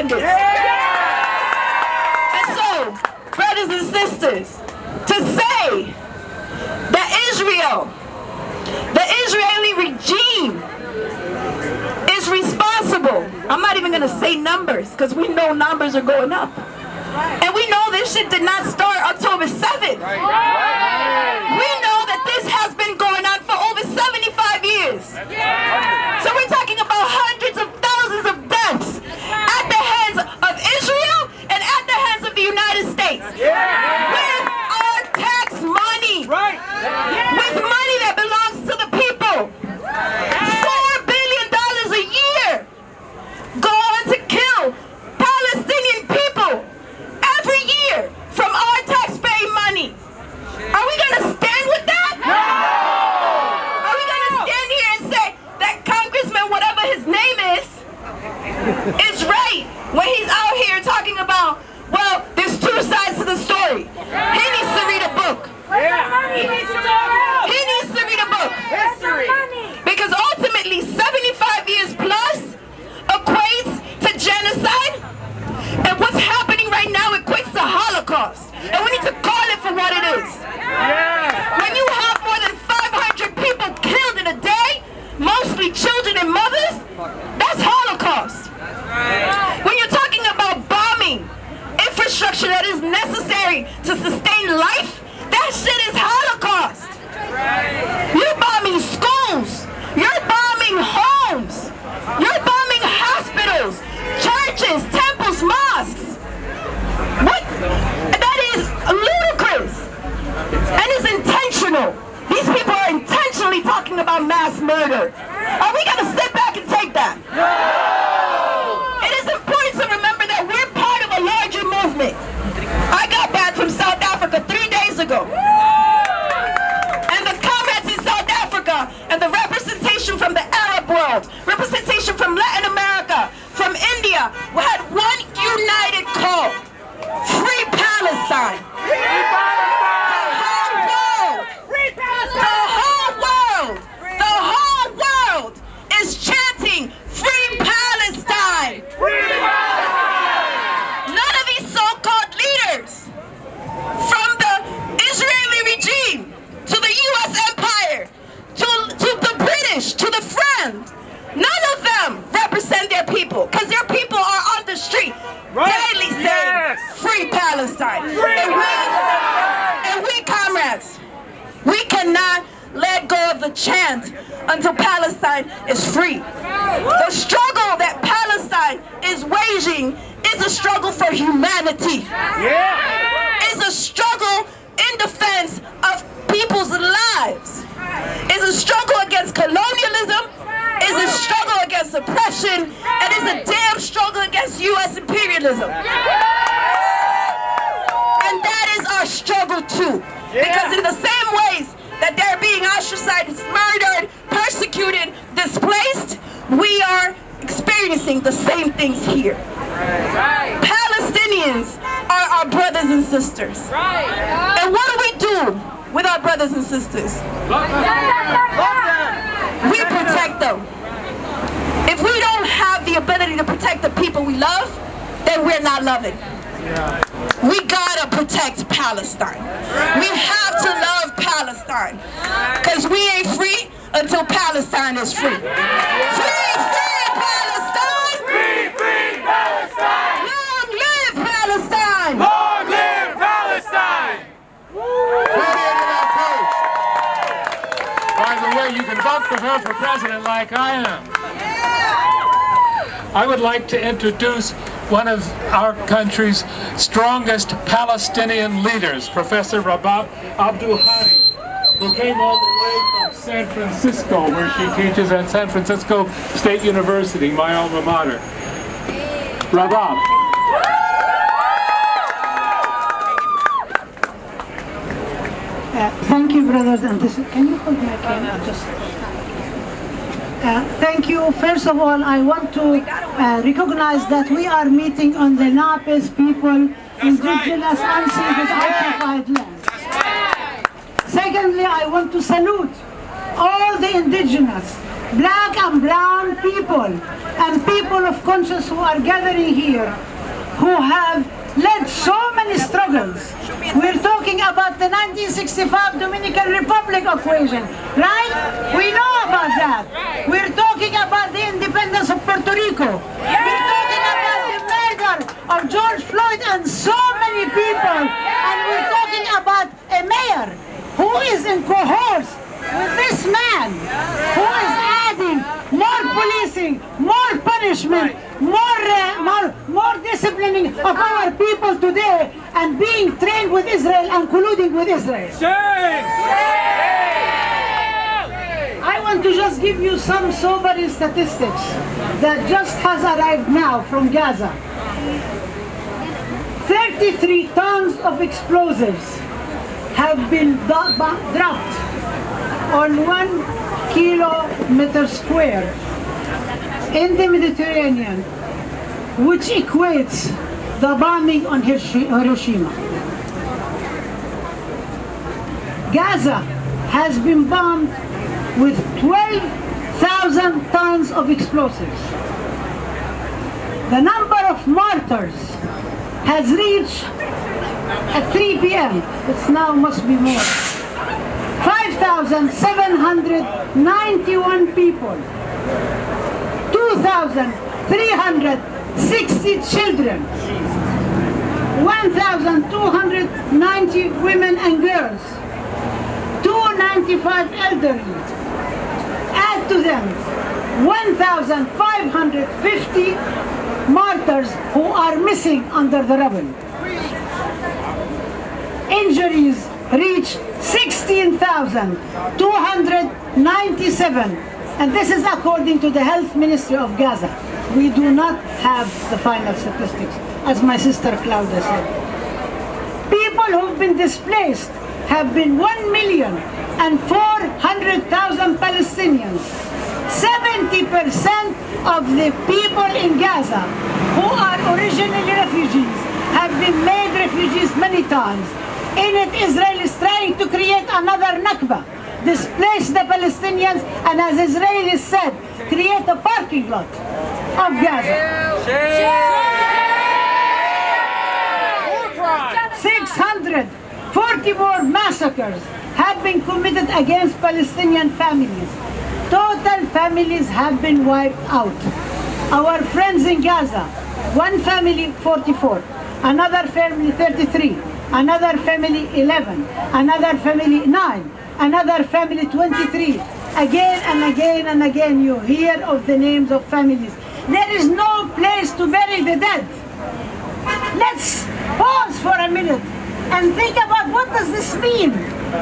descendants. And so, brothers and sisters, to say that Israel, the Israeli regime, is responsible. I'm not even going to say numbers because we know numbers are going up. And we know this shit did not start October 7th. We know that this has been going on for over 75 years. So we're talking about hundreds of thousands of deaths at the hands of Israel and at the hands of the United States. With our tax money. With money that belongs to the people. $4 billion a year go on to kill Palestinian people every year from our taxpaying money. Are we going to stand with that? No! Are we going to stand here and say that Congressman, whatever his name is right when he's out here talking about, well, there's two sides to the story. He needs to read a book. He needs to read a book. History. Because ultimately, 75 years plus equates to genocide. And what's happening right now equates to Holocaust. And we need to call it for what it is. When you have more than 500 people killed in a day, mostly children and mothers, that's Holocaust. When you're talking about bombing infrastructure that is necessary to sustain life, that shit is Holocaust. You're bombing schools. You're bombing homes. You're bombing hospitals, churches, temples, mosques. What? That is ludicrous. And it's intentional. These people are intentionally talking about mass murder. Are we going to sit back and take that? No! It is important to remember that we're part of a larger movement. I got back from South Africa 3 days ago. And the comrades in South Africa and the representation from the Arab world, representation from Latin America, from India, we had one united call. Free Palestine. Free Palestine. The whole world is chanting Free Palestine. Free Palestine. None of these so-called leaders, from the Israeli regime to the U.S. empire, to the British, to the French, none of them represent their people, because their people are on the street daily saying Free Palestine. And we comrades, we cannot let go of the chant until Palestine is free. The struggle that Palestine is waging is a struggle for humanity. It's a struggle in defense of people's lives. It's a struggle against colonialism. It's a struggle against oppression. And it's a damn struggle against U.S. imperialism. And that is our struggle too. Because in the same ways that they're being ostracized, murdered, persecuted, displaced, we are experiencing the same things here. Palestinians are our brothers and sisters. And what do we do with our brothers and sisters? We protect them. If we don't have the ability to protect the people we love, then we're not loving. We gotta protect Palestine. We have to love Palestine. Because we ain't free until Palestine is free. Free, free Palestine! Free, free Palestine! Long live Palestine! Long live Palestine! By the way, you can vote for her for president like I am. I would like to introduce one of our country's strongest Palestinian leaders, Professor Rabab Abdul Hadi, who came all the way from San Francisco, where she teaches at San Francisco State University, my alma mater. Rabab. Thank you, brothers and sisters. Can you hold my camera? Thank you. First of all, I want to recognize that we are meeting on the Napes people, indigenous, unceded, occupied land. Secondly, I want to salute all the indigenous black and brown people, and people of conscience who are gathering here, who have led so many struggles. We're talking about the 1965 Dominican Republic equation, right? We know about that. We're talking about the independence of Puerto Rico. We're talking about the murder of George Floyd and so many people. And we're talking about a mayor who is in cohorts with this man, who is adding more policing, more punishment, more disciplining of our people today, and being trained with Israel and colluding with Israel. I want to just give you some sobering statistics that just has arrived now from Gaza. 33 tons of explosives have been dropped on 1 kilometer square in the Mediterranean, which equates the bombing on Hiroshima. Gaza has been bombed with 12,000 tons of explosives. The number of martyrs has reached, at 3 p.m., it's now must be more, 5,791 people, 2,360 children, 1,290 women and girls, 295 elderly. Add to them 1,550 martyrs who are missing under the rubble. Injuries reach 16,297, and this is according to the Health Ministry of Gaza. We do not have the final statistics, as my sister Claudia said. People who've been displaced have been 1,400,000 Palestinians. 70% of the people in Gaza who are originally refugees have been made refugees many times. In it, Israel is trying to create another Nakba, displace the Palestinians, and as Israelis said, create a parking lot of Gaza. 640 more massacres have been committed against Palestinian families. Total families have been wiped out. Our friends in Gaza, one family 44, another family 33, another family 11, another family 9, another family 23. Again and again and again you hear of the names of families. There is no place to bury the dead. Let's pause for a minute and think about, what does this mean?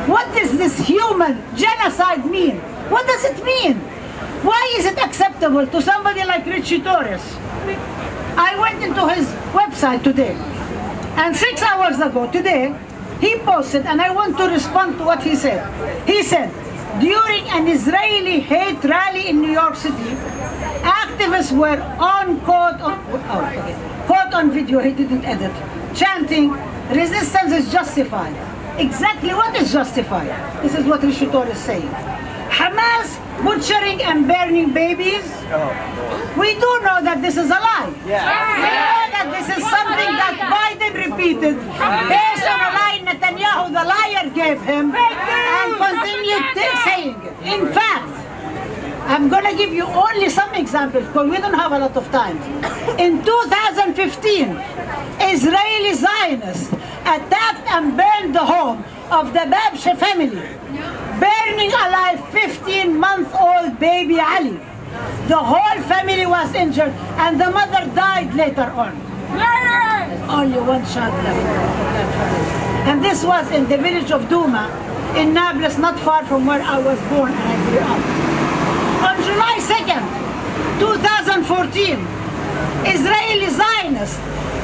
What does this human genocide mean? What does it mean? Why is it acceptable to somebody like Ritchie Torres? I went into his website today, and 6 hours ago, today, he posted, and I want to respond to what he said. He said, during an Israeli hate rally in New York City, activists were caught on video, he didn't edit, chanting, resistance is justified. Exactly what is justified? This is what Ritchie Torres is saying. Hamas butchering and burning babies? We do know that this is a lie. We know that this is something that Biden repeated based on a lie Netanyahu, the liar, gave him and continued saying it. In fact, I'm going to give you only some examples because we don't have a lot of time. In 2015, Israeli Zionists attacked and burned the home of the Babshe family, burning alive 15-month-old baby Ali. The whole family was injured and the mother died later on. Only one child left. And this was in the village of Douma, in Nablus, not far from where I was born and I grew up. On July 2nd, 2014, Israeli Zionists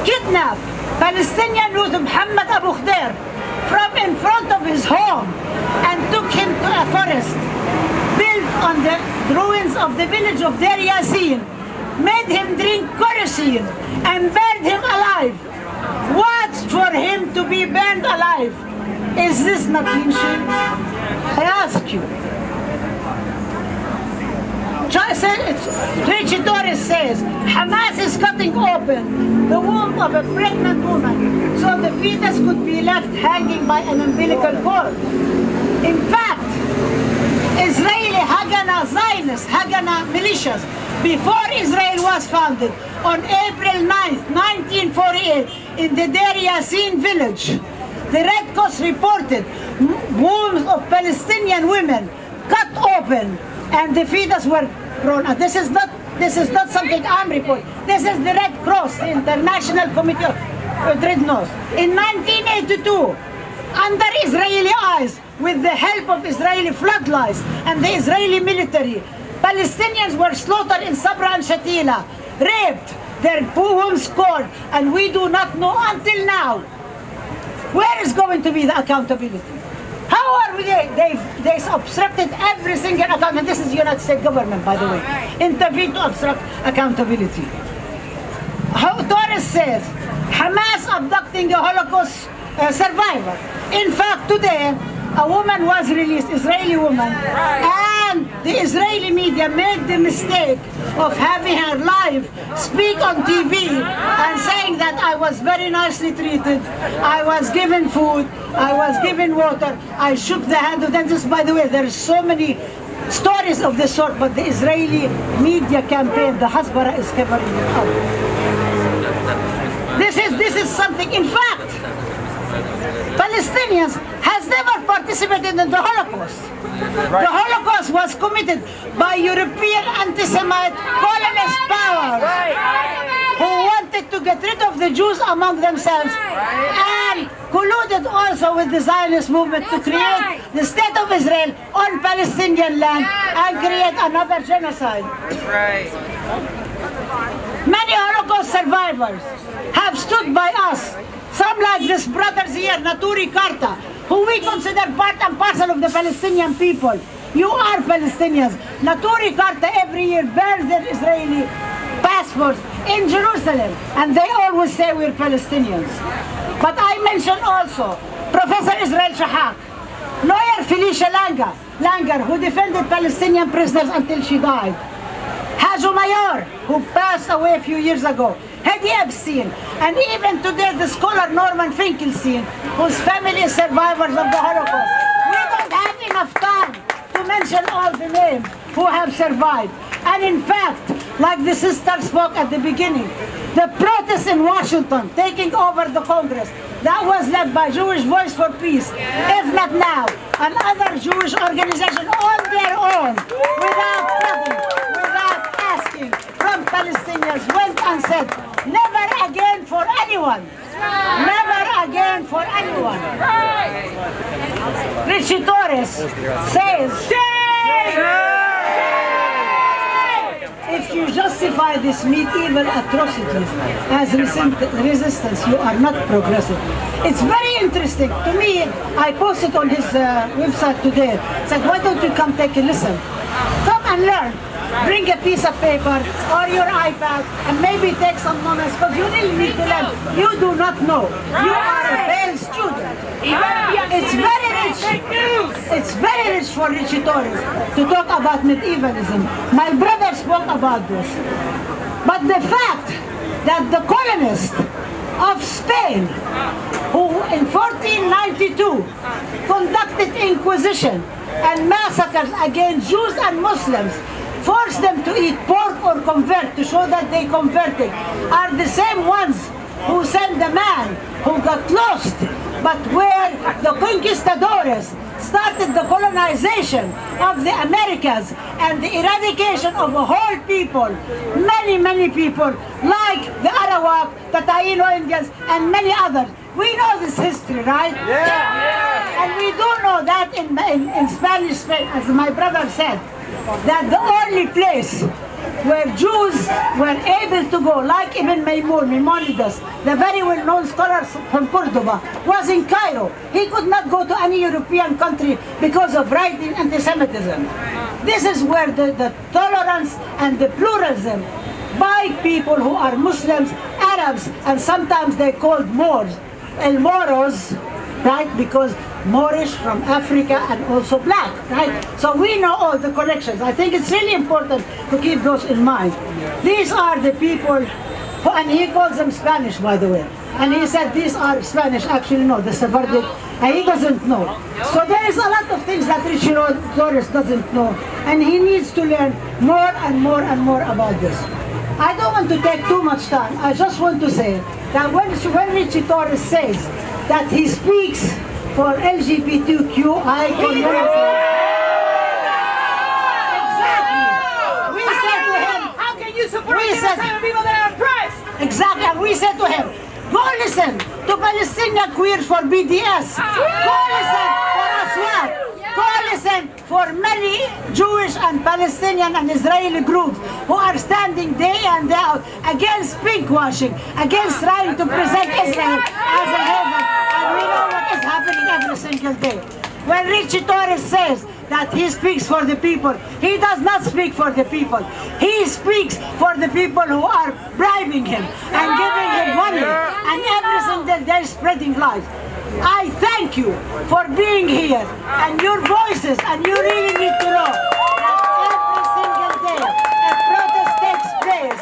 kidnapped Palestinian youth Muhammad Abu Khder from in front of his home and took him to a forest built on the ruins of the village of Deir Yassin, made him drink kerosene and burned him alive. Watched for him to be burned alive. Is this not lynching? I ask you. Ritchie Torres says Hamas is cutting open the womb of a pregnant woman so the fetus could be left hanging by an umbilical cord. In fact, Israeli Haganah Zionist Haganah militias, before Israel was founded, on April 9th, 1948, in the Deir Yassin village, the Red Cross reported wombs of Palestinian women cut open and the fetus were thrown out. This is not something I'm reporting. This is the Red Cross, the International Committee of Red Cross. In 1982, under Israeli eyes, with the help of Israeli floodlights and the Israeli military, Palestinians were slaughtered in Sabra and Shatila, raped, their wombs scored, and we do not know until now where is going to be the accountability. How are we? They obstructed every single account, and this is the United States government, by the way, intervened to obstruct accountability. Torres says Hamas abducting a Holocaust survivor. In fact, today a woman was released, Israeli woman, and the Israeli media made the mistake of having her live speak on TV and saying that I was very nicely treated, I was given food, I was given water, I shook the hand of dentists. By the way, there are so many stories of this sort, but the Israeli media campaign, the Hasbara, is covering it up. This is something, in fact, Palestinians has never participated in the Holocaust. The Holocaust was committed by European anti-Semite colonist powers who wanted to get rid of the Jews among themselves and colluded also with the Zionist movement to create the State of Israel on Palestinian land and create another genocide. Many Holocaust survivors have stood by us. Some like these brothers here, Neturei Karta, who we consider part and parcel of the Palestinian people. You are Palestinians. Neturei Karta every year bears their Israeli passports in Jerusalem, and they always say we're Palestinians. But I mention also Professor Israel Shahak, lawyer Felicia Langer, who defended Palestinian prisoners until she died, Hajo Mayor, who passed away a few years ago, Hedy Epstein, and even today the scholar Norman Finkelstein, whose family is survivors of the Holocaust. We don't have enough time to mention all the names who have survived. And in fact, like the sister spoke at the beginning, the protests in Washington taking over the Congress, that was led by Jewish Voice for Peace, if not now, another Jewish organization on their own, without nothing, without asking from Palestinians, went and said, never again for anyone. Never again for anyone. Ritchie Torres says, if you justify these medieval atrocities as resistance, you are not progressive. It's very interesting. To me, I posted on his website today. It's like, why don't you come take a listen? Come and learn. Bring a piece of paper or your iPad and maybe take some moments, because you really need to learn. You do not know. You are a failed student. It's very rich. It's very rich for Ritchie Torres to talk about medievalism. My brother spoke about this. But the fact that the colonists of Spain, who in 1492 conducted inquisition and massacres against Jews and Muslims, forced them to eat pork or convert to show that they converted, are the same ones who sent the man who got lost, but where the conquistadores started the colonization of the Americas and the eradication of a whole people, many people, like the Arawak, the Taino Indians, and many others. We know this history, right? Yeah. And we do know that in Spanish Spain, as my brother said, that the only place where Jews were able to go, like Ibn Maimonides, the very well-known scholar from Cordoba, was in Cairo. He could not go to any European country because of right-wing anti-Semitism. This is where the tolerance and the pluralism by people who are Muslims, Arabs, and sometimes they're called Moors, El Moros, right? Because Moorish from Africa and also black, right? So we know all the connections. I think it's really important to keep those in mind. These are the people, and he calls them Spanish, by the way. And he said these are Spanish. Actually, no, the Sephardic, and he doesn't know. So there is a lot of things that Ritchie Torres doesn't know, and he needs to learn more and more and more about this. I don't want to take too much time. I just want to say that when Ritchie Torres says that he speaks for LGBTQI community, exactly. We said to him, how can you support people that are oppressed? Exactly, and we said to him, go listen to Palestinian queers for BDS. Go listen for Aswad. Go listen for many Jewish and Palestinian and Israeli groups who are standing day and day out against pinkwashing, against trying to present Israel as a heaven. And we know what is happening every single day. When Ritchie Torres says that he speaks for the people, he does not speak for the people. He speaks for the people who are bribing him and giving him money and every single day spreading lies. I thank you for being here and your voices, and you really need to know that every single day a protest takes place,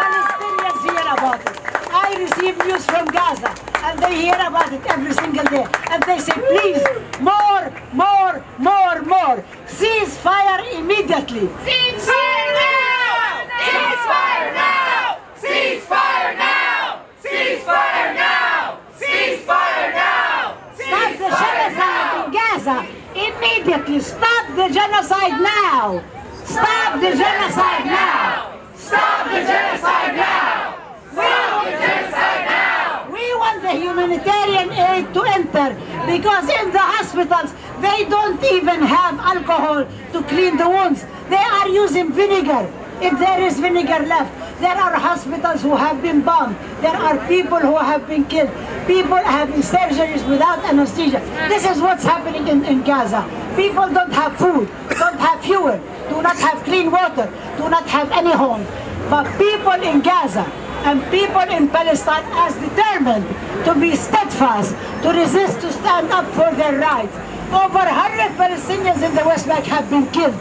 Palestinians hear about it. I receive news from Gaza and they hear about it every single day, and they say, please, more, more, more, more. Ceasefire immediately. Ceasefire now! Ceasefire now! Ceasefire now! Ceasefire now! Ceasefire now! Stop the genocide in Gaza immediately. Stop the genocide now. Stop the genocide now. Stop the genocide now! Stop the genocide now! We want the humanitarian aid to enter because in the hospitals they don't even have alcohol to clean the wounds. They are using vinegar. If there is vinegar left, there are hospitals who have been bombed. There are people who have been killed. People having surgeries without anesthesia. This is what's happening in Gaza. People don't have food, don't have fuel, do not have clean water, do not have any home. But people in Gaza and people in Palestine are determined to be steadfast, to resist, to stand up for their rights. Over 100 Palestinians in the West Bank have been killed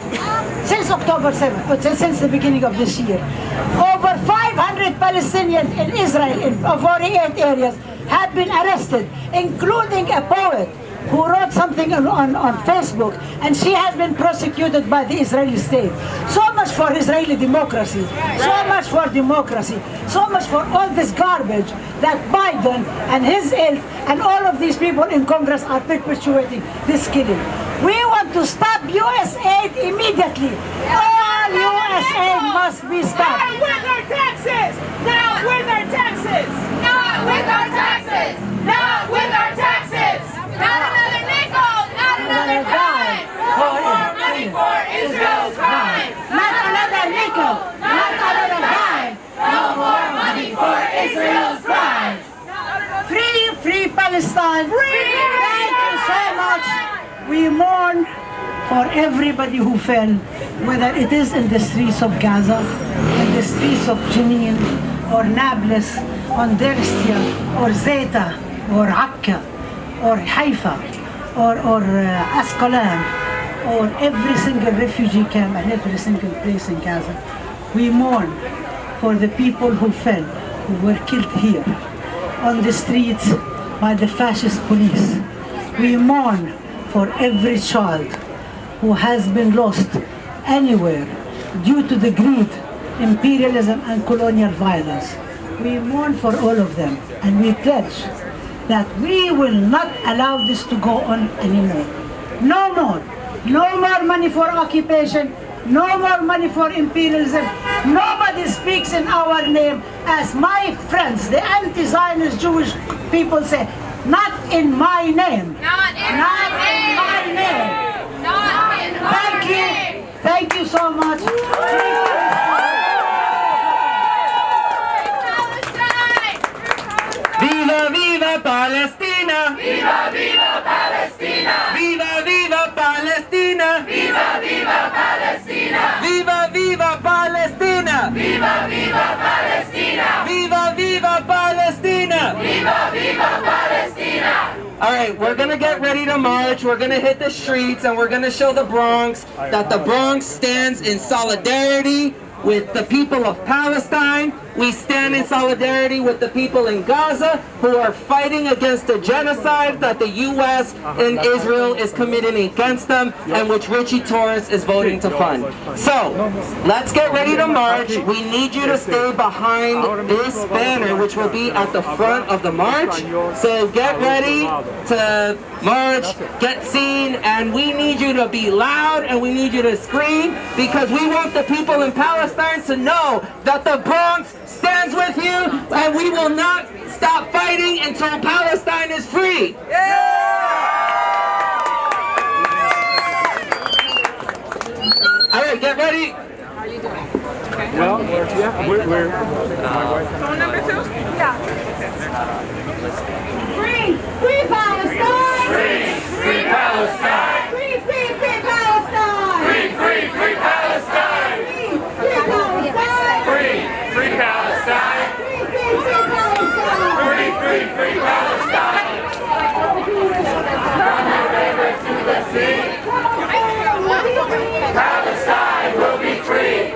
since October 7th, since the beginning of this year. Over 500 Palestinians in Israel, in 48 areas, have been arrested, including a poet who wrote something on Facebook, and she has been prosecuted by the Israeli state. So much for Israeli democracy, so much for democracy, so much for all this garbage that Biden and his ilk and all of these people in Congress are perpetuating this killing. We want to stop U.S. aid immediately. All U.S. aid must be stopped. Not with our taxes! Not with our taxes! Not with our taxes! Not with our taxes! Not another nickel! Not another dime! No more money for Israel's crime! Not another nickel! Not another dime! No more money for Israel's crime! Free, free Palestine! Free Thank you so much! We mourn for everybody who fell, whether it is in the streets of Gaza, in the streets of Jenin, or Nablus, or Derstia, or Zeta, or Akka, or Haifa, or Ascalon, or every single refugee camp and every single place in Gaza. We mourn for the people who fell, who were killed here, on the streets by the fascist police. We mourn for every child who has been lost anywhere due to the greed, imperialism, and colonial violence. We mourn for all of them, and we pledge that we will not allow this to go on anymore. No more. No more money for occupation. No more money for imperialism. Nobody speaks in our name. As my friends, the anti-Zionist Jewish people say, not in my name. Not in my name. Not in Thank you. Thank you so much. Viva, viva Palestina! Viva, viva Palestina! Viva, viva Palestina! Viva, viva Palestina! Viva, viva Palestina! Viva, viva Palestina! Viva, viva Palestina! Viva, viva Palestina! All right, we're gonna get ready to march. We're gonna hit the streets and we're gonna show the Bronx that the Bronx stands in solidarity with the people of Palestine. We stand in solidarity with the people in Gaza who are fighting against the genocide that the U.S. and Israel is committing against them and which Ritchie Torres is voting to fund. So, let's get ready to march. We need you to stay behind this banner which will be at the front of the march. So get ready to march, get seen, and we need you to be loud and we need you to scream because we want the people in Palestine to know that the Bronx stands with you and we will not stop fighting until Palestine is free. All right, get ready. How are you doing? Okay. Well, yeah, we're Phone number 2? Yeah. Free! Free Palestine! Free Palestine! Free, free, free Palestine! Free Palestine! Free Palestine! Free Palestine! Free, free, free Palestine! Free Palestine! From the river to the sea, Palestine will be free.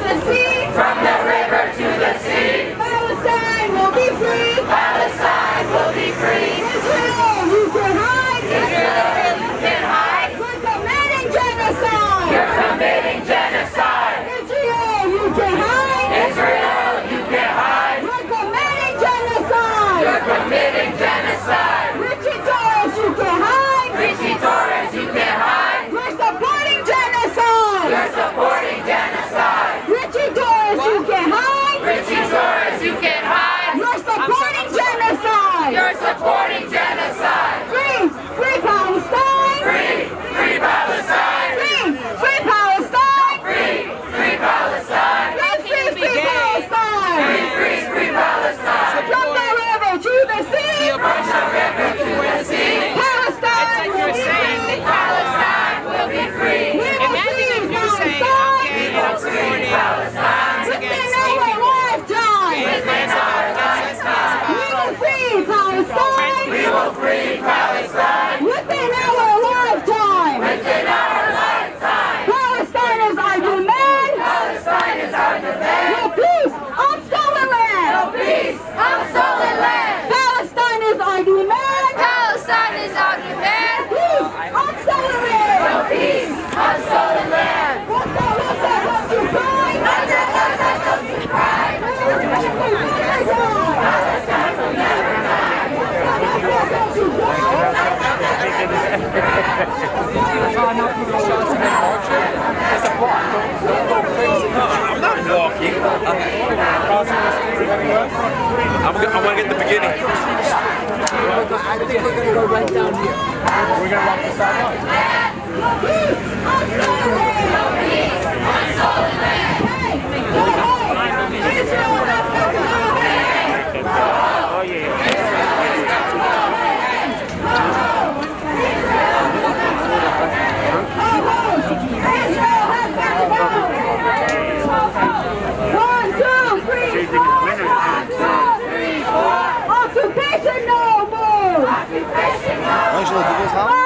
The sea! From the river to the sea, Palestine will be free! Palestine will be free. Israel, you can hide! Israel, you can hide. We're committing genocide! You're committing genocide. Israel, you can hide! Israel, you can hide. We're committing genocide! You're committing genocide. Ritchie Torres, you can hide! Ritchie Torres, you can hide. We're supporting genocide! You're supporting genocide. Ritchie Torres, you can hide! Ritchie Torres, you can hide. You're supporting genocide! You're supporting genocide. Free! Free Palestine! Free Palestine. Free Palestine! Free Palestine. Free Palestine! Free Palestine. From the river to the sea! From the river to the sea, Palestine will be free! Palestine will be free. Imagine if you say, I'm gay and I'm supporting violence Within against our gay people. lifetime! We will free Palestine! We will free Palestine. Within our lifetime! Within our lifetime. Palestine is our demand! Palestine is our demand. No peace on stolen land! Peace on stolen land. Palestine is our demand! Palestine is our demand. Peace on stolen land! Peace on stolen land. What's that, don't you cry? Don't you cry. Palestine will never die! Don't you cry? I'm not walking. I want to get the beginning. I think we're gonna go right down here. We're gonna walk the sidewalk. Peace on stolen land! Peace on stolen land. Israel has no land! Oh yeah. Israel has no land! 1, 2, 3, 4! Occupation no more! Occupation no more.